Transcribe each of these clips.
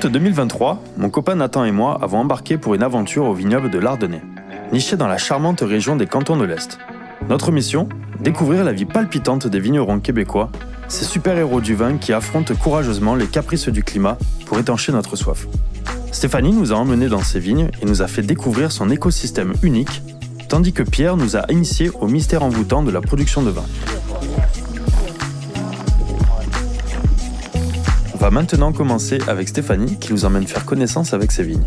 août 2023, mon copain Nathan et moi avons embarqué pour une aventure au vignoble de l'Ardennais, niché dans la charmante région des Cantons de l'Est. Notre mission ? Découvrir la vie palpitante des vignerons québécois, ces super-héros du vin qui affrontent courageusement les caprices du climat pour étancher notre soif. Stéphanie nous a emmenés dans ses vignes et nous a fait découvrir son écosystème unique, tandis que Pierre nous a initiés au mystère envoûtant de la production de vin. On va maintenant commencer avec Stéphanie qui nous emmène faire connaissance avec ses vignes.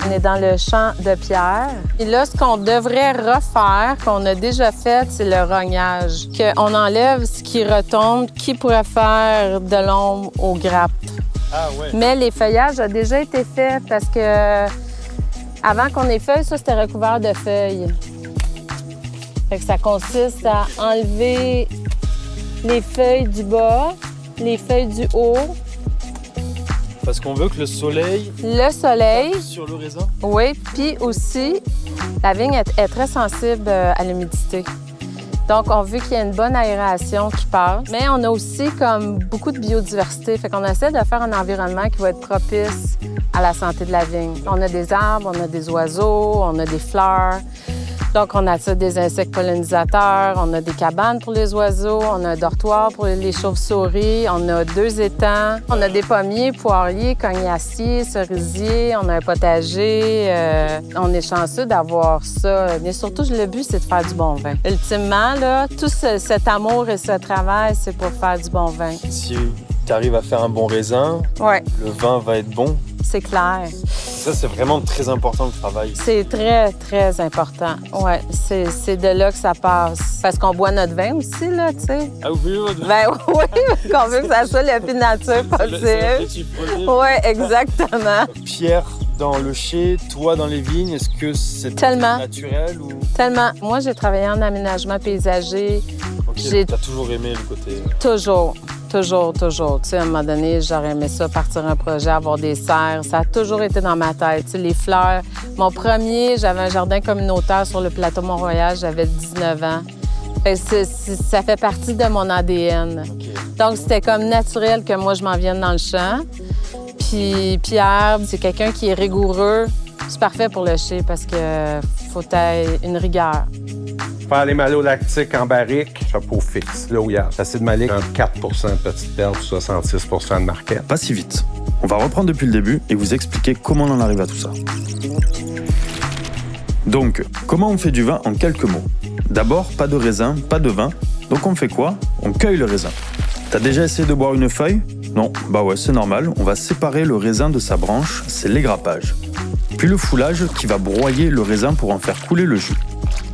On est dans le champ de Pierre. Et là, ce qu'on devrait refaire, qu'on a déjà fait, c'est le rognage. Qu'on enlève ce qui retombe, qui pourrait faire de l'ombre aux grappes. Ah ouais. Mais les feuillages ont déjà été faits parce que avant qu'on ait feuilles, ça, c'était recouvert de feuilles. Fait que ça consiste à enlever les feuilles du bas, les feuilles du haut. Parce qu'on veut que le soleil tape sur le raisin. Oui, puis aussi, la vigne est très sensible à l'humidité. Donc, on veut qu'il y ait une bonne aération qui passe. Mais on a aussi comme beaucoup de biodiversité. Fait qu'on essaie de faire un environnement qui va être propice à la santé de la vigne. On a des arbres, on a des oiseaux, on a des fleurs. Donc, on a ça, des insectes pollinisateurs, on a des cabanes pour les oiseaux, on a un dortoir pour les chauves-souris, on a 2 étangs, on a des pommiers, poiriers, cognaciers, cerisiers, on a un potager. On est chanceux d'avoir ça. Mais surtout, le but, c'est de faire du bon vin. Ultimement, là, tout cet amour et ce travail, c'est pour faire du bon vin. Si tu arrives à faire un bon raisin, ouais. Le vin va être bon. C'est clair. Ça, c'est vraiment très important, le travail. C'est très, très important. Oui, c'est de là que ça passe. Parce qu'on boit notre vin aussi, là, tu sais. Ah oui, votre vin? Ben oui, qu'on veut que ça soit le plus nature possible. Oui, exactement. Pierre dans le chai, toi dans les vignes, est-ce que c'est naturel ou... Tellement. Moi, j'ai travaillé en aménagement paysager. OK, t'as toujours aimé le côté... Toujours. Tu sais, à un moment donné, j'aurais aimé ça, partir un projet, avoir des serres. Ça a toujours été dans ma tête. Tu sais, les fleurs. Mon premier, j'avais un jardin communautaire sur le plateau Mont-Royal. J'avais 19 ans. Ça fait partie de mon ADN. Okay. Donc, c'était comme naturel que moi, je m'en vienne dans le champ. Puis Pierre, c'est quelqu'un qui est rigoureux. C'est parfait pour le chai parce que faut avoir une rigueur. Faire les malolactiques en barrique, chapeau fixe. Là où il y a l'acide malique, 4 de petite perte, 66 de marquette. Pas si vite. On va reprendre depuis le début et vous expliquer comment on en arrive à tout ça. Donc, comment on fait du vin en quelques mots ? D'abord, pas de raisin, pas de vin. Donc on fait quoi ? On cueille le raisin. T'as déjà essayé de boire une feuille ? Non, bah ouais, c'est normal. On va séparer le raisin de sa branche, c'est l'égrappage. Puis le foulage qui va broyer le raisin pour en faire couler le jus.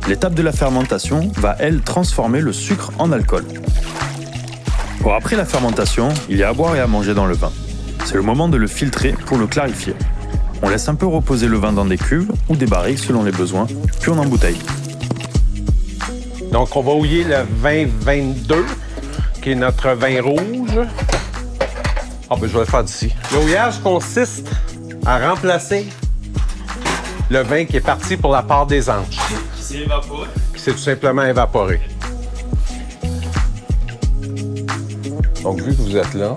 L'étape de la fermentation va, elle, transformer le sucre en alcool. Bon, après la fermentation, il y a à boire et à manger dans le vin. C'est le moment de le filtrer pour le clarifier. On laisse un peu reposer le vin dans des cuves ou des barriques selon les besoins, puis on embouteille. Donc, on va houiller le 2022, qui est notre vin rouge. Ah, ben je vais le faire d'ici. Le houillage consiste à remplacer le vin qui est parti pour la part des anges. Qui s'est évaporé? Qui s'est tout simplement évaporé. Donc, vu que vous êtes là,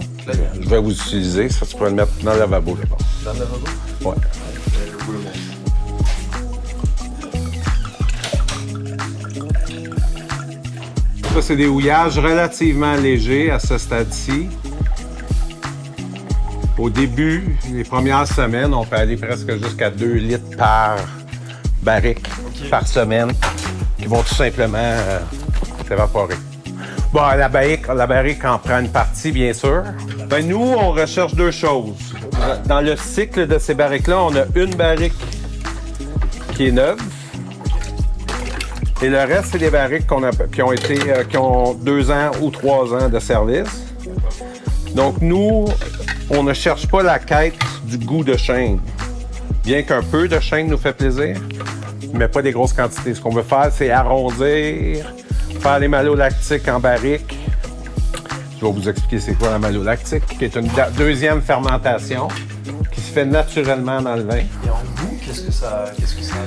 je vais vous utiliser. Ça, tu pourrais le mettre dans le lavabo, d'abord. Dans le lavabo? Ouais. Ça, c'est des houillages relativement légers à ce stade-ci. Au début, les premières semaines, on peut aller presque jusqu'à 2 litres par barrique par semaine qui vont tout simplement s'évaporer. Bon, la barrique en prend une partie, bien sûr. Ben, nous, on recherche 2 choses. Dans le cycle de ces barriques-là, on a une barrique qui est neuve. Et le reste, c'est des barriques qui ont 2 ans ou 3 ans de service. Donc, nous, on ne cherche pas la quête du goût de chêne. Bien qu'un peu de chêne nous fait plaisir, mais pas des grosses quantités. Ce qu'on veut faire, c'est arrondir, faire les malolactiques en barrique. Je vais vous expliquer c'est quoi la malolactique, qui est une deuxième fermentation qui se fait naturellement dans le vin. Et en goût, qu'est-ce que ça a?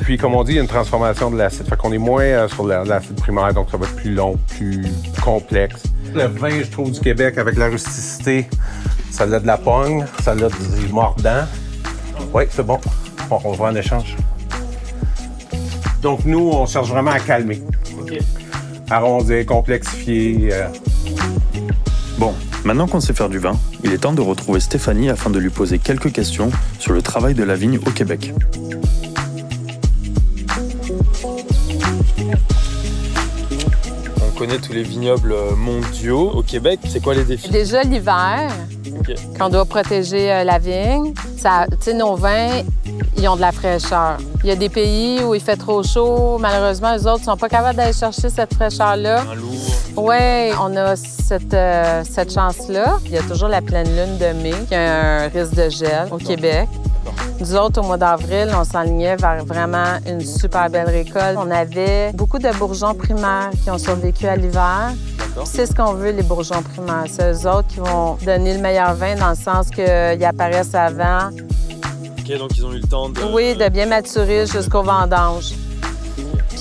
Puis, comme on dit, il y a une transformation de l'acide. Fait qu'on est moins sur l'acide primaire, donc ça va être plus long, plus complexe. Le vin, je trouve, du Québec, avec la rusticité, Celle-là de la pogne, celle-là du mordant. Oui, c'est bon. On va en échange. Donc, nous, on cherche vraiment à calmer. OK. Arrondir, complexifier. Bon, maintenant qu'on sait faire du vin, il est temps de retrouver Stéphanie afin de lui poser quelques questions sur le travail de la vigne au Québec. On connaît tous les vignobles mondiaux. Au Québec, c'est quoi les défis? Déjà l'hiver, qu'on doit protéger la vigne. Tu sais, nos vins, ils ont de la fraîcheur. Il y a des pays où il fait trop chaud. Malheureusement, eux autres ne sont pas capables d'aller chercher cette fraîcheur-là. Un lourd. Oui, on a cette chance-là. Il y a toujours la pleine lune de mai, qui a un risque de gel au Québec. Nous autres, au mois d'avril, on s'enlignait vers vraiment une super belle récolte. On avait beaucoup de bourgeons primaires qui ont survécu à l'hiver. C'est ce qu'on veut, les bourgeons primaires. C'est eux autres qui vont donner le meilleur vin dans le sens qu'ils apparaissent avant. OK, donc ils ont eu le temps de... Oui, de bien maturer jusqu'au vendange.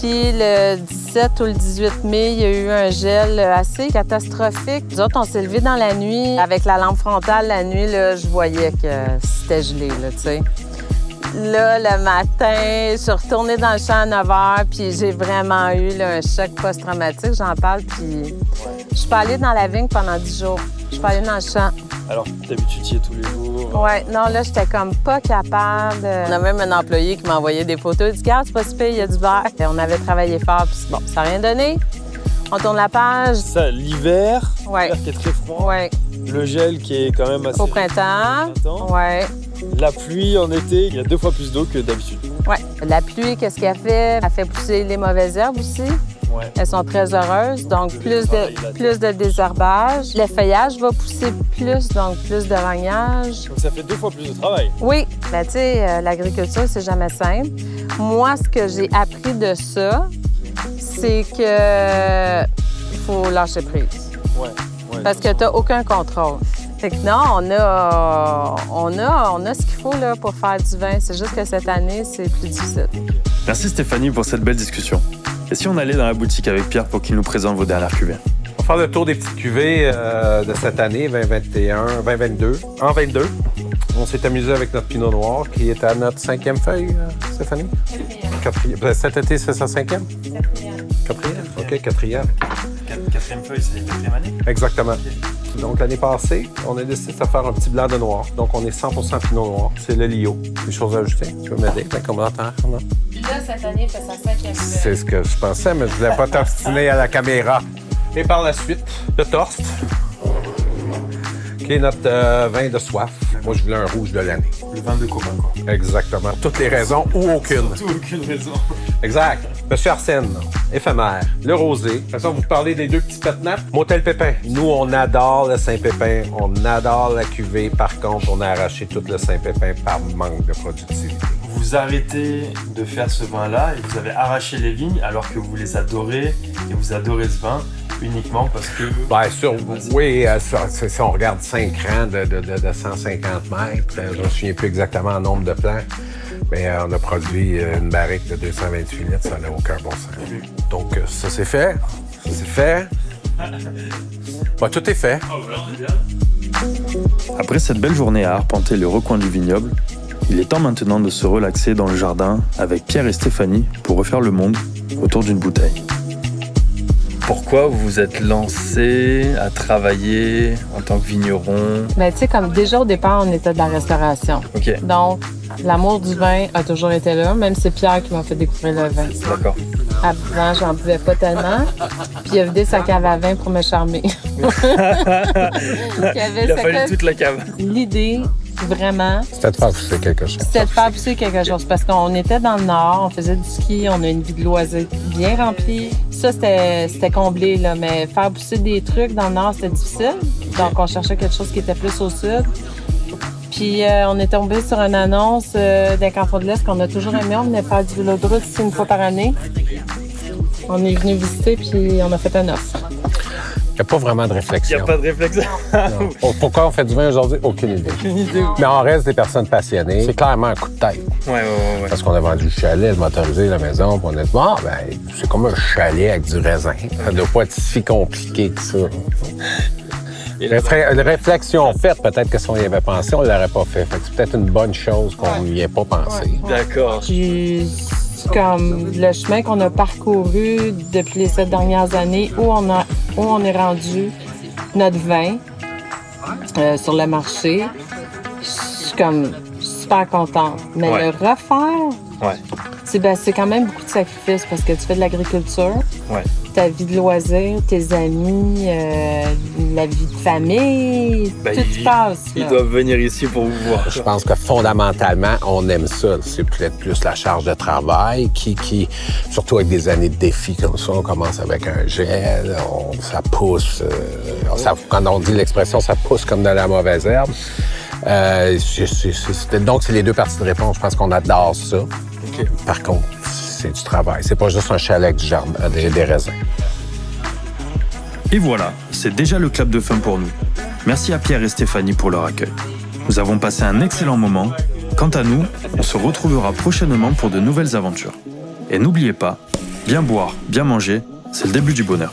Puis le 17 ou le 18 mai, il y a eu un gel assez catastrophique. Nous autres, on s'est levés dans la nuit. Avec la lampe frontale, la nuit, là, je voyais que c'était gelé, là, tu sais. Là, le matin, je suis retournée dans le champ à 9 h, puis j'ai vraiment eu là, un choc post-traumatique. J'en parle, puis je suis pas allée dans la vigne pendant 10 jours. Je suis pas allée dans le champ. Alors, d'habitude, tu y es tous les jours. Ouais, non, là, j'étais comme pas capable. On a même un employé qui m'envoyait des photos. Il dit, regarde, c'est pas si pire, il y a du verre. On avait travaillé fort, puis bon, ça n'a rien donné. On tourne la page. Ça, l'hiver, Ouais. l'hiver qui est très froid. Ouais. Le gel qui est quand même assez... Au printemps. Ouais. La pluie en été, il y a 2 fois plus d'eau que d'habitude. Ouais. La pluie, qu'est-ce qu'elle fait? Elle fait pousser les mauvaises herbes aussi. Ouais. Elles sont très heureuses, donc plus de désherbage. Le feuillage va pousser plus, donc plus de ragnage. Donc ça fait 2 fois plus de travail. Oui, ben tu sais, l'agriculture, c'est jamais simple. Moi, ce que j'ai appris de ça, c'est que faut lâcher prise. Ouais. Parce que tu n'as aucun contrôle. Fait que non, on a ce qu'il faut là, pour faire du vin. C'est juste que cette année, c'est plus difficile. Merci Stéphanie pour cette belle discussion. Et si on allait dans la boutique avec Pierre pour qu'il nous présente vos dernières cuvées? On va faire le tour des petites cuvées de cette année, 2022. En 22, on s'est amusé avec notre Pinot Noir, qui est à notre 5e feuille, Stéphanie? Quatrième. Cet été, c'est sa 5e? Quatrième? OK, 4e. 4e feuille, c'est la 4e année? Exactement. Okay. Donc, l'année passée, on a décidé de se faire un petit blanc de noir. Donc, on est 100% Pinot Noir. C'est le Lio. Des choses à ajouter? Tu veux m'aider? Ben, commentaire, non? Là, cette année, il fait sa 5e feuille. C'est ce que je pensais, mais je voulais pas t'obstiner à la caméra. Et par la suite, le Torst, qui est notre vin de soif. Moi, je voulais un rouge de l'année. Le vin de copain, quoi. Exactement. Toutes les raisons ou aucune. Surtout aucune raison. Exact. Monsieur Arsène, éphémère, le rosé. De toute façon, vous parlez des 2 petits pétnaps. Motel Pépin. Nous, on adore le Saint-Pépin. On adore la cuvée. Par contre, on a arraché tout le Saint-Pépin par manque de productivité. Vous arrêtez de faire ce vin-là et vous avez arraché les vignes alors que vous les adorez et vous adorez ce vin uniquement parce que... Oui, si on regarde 5 rangs de 150 mètres, je ne me souviens plus exactement le nombre de plants, mais on a produit une barrique de 228 litres, ça n'a aucun bon sens. Donc, ça c'est fait. Bon, tout est fait. Après cette belle journée à arpenter le recoin du vignoble, il est temps maintenant de se relaxer dans le jardin avec Pierre et Stéphanie pour refaire le monde autour d'une bouteille. Pourquoi vous vous êtes lancé à travailler en tant que vigneron? Ben, tu sais, comme déjà au départ, on était de la restauration. OK. Donc, l'amour du vin a toujours été là, même c'est Pierre qui m'a fait découvrir le vin. D'accord. Avant, j'en buvais pas tellement. Puis il a vidé sa cave à vin pour me charmer. Il a fallu toute la cave. L'idée, vraiment, C'était de faire pousser quelque chose. c'était de faire pousser quelque chose. Parce qu'on était dans le Nord, on faisait du ski, on a une vie de loisirs bien remplie. Ça, c'était comblé, là. Mais faire pousser des trucs dans le Nord, c'était difficile. Donc, on cherchait quelque chose qui était plus au sud. Puis, on est tombé sur une annonce d'un Carrefour de l'Est qu'on a toujours aimé. On venait faire du vélo de route ici une fois par année. On est venu visiter, puis on a fait un offre. Il n'y a pas vraiment de Il réflexion. n'y a pas de réflexion. Pourquoi on fait du vin aujourd'hui? Aucune idée. Mais on reste des personnes passionnées. C'est clairement un coup de tête. Ouais. Parce qu'on a vendu le chalet, le motorisé, la maison, puis on a dit, c'est comme un chalet avec du raisin. Ça ne doit pas être si compliqué que ça. Réflexion faite, peut-être que si on y avait pensé, on ne l'aurait pas fait. Fait que c'est peut-être une bonne chose qu'on n'y ait pas pensé. D'accord. Puis, c'est comme le chemin qu'on a parcouru depuis les 7 dernières années, où on est rendu notre vin sur le marché. Je suis comme super contente. Mais Ouais. le refaire, Ouais. c'est quand même beaucoup de sacrifices parce que tu fais de l'agriculture, Ouais. ta vie de loisirs, tes amis, la vie de famille, Ben, tout passe. Ils là. doivent venir ici pour vous voir. Je pense que fondamentalement, on aime ça. C'est peut-être plus la charge de travail qui surtout avec des années de défis comme ça, on commence avec un gel, ça pousse. Quand on dit l'expression, ça pousse comme de la mauvaise herbe. Donc, c'est les deux parties de réponse. Je pense qu'on adore ça. OK. Par contre, c'est du travail. C'est pas juste un chalet avec du jardin, des raisins. Et voilà, c'est déjà le clap de fin pour nous. Merci à Pierre et Stéphanie pour leur accueil. Nous avons passé un excellent moment. Quant à nous, on se retrouvera prochainement pour de nouvelles aventures. Et n'oubliez pas, bien boire, bien manger, c'est le début du bonheur.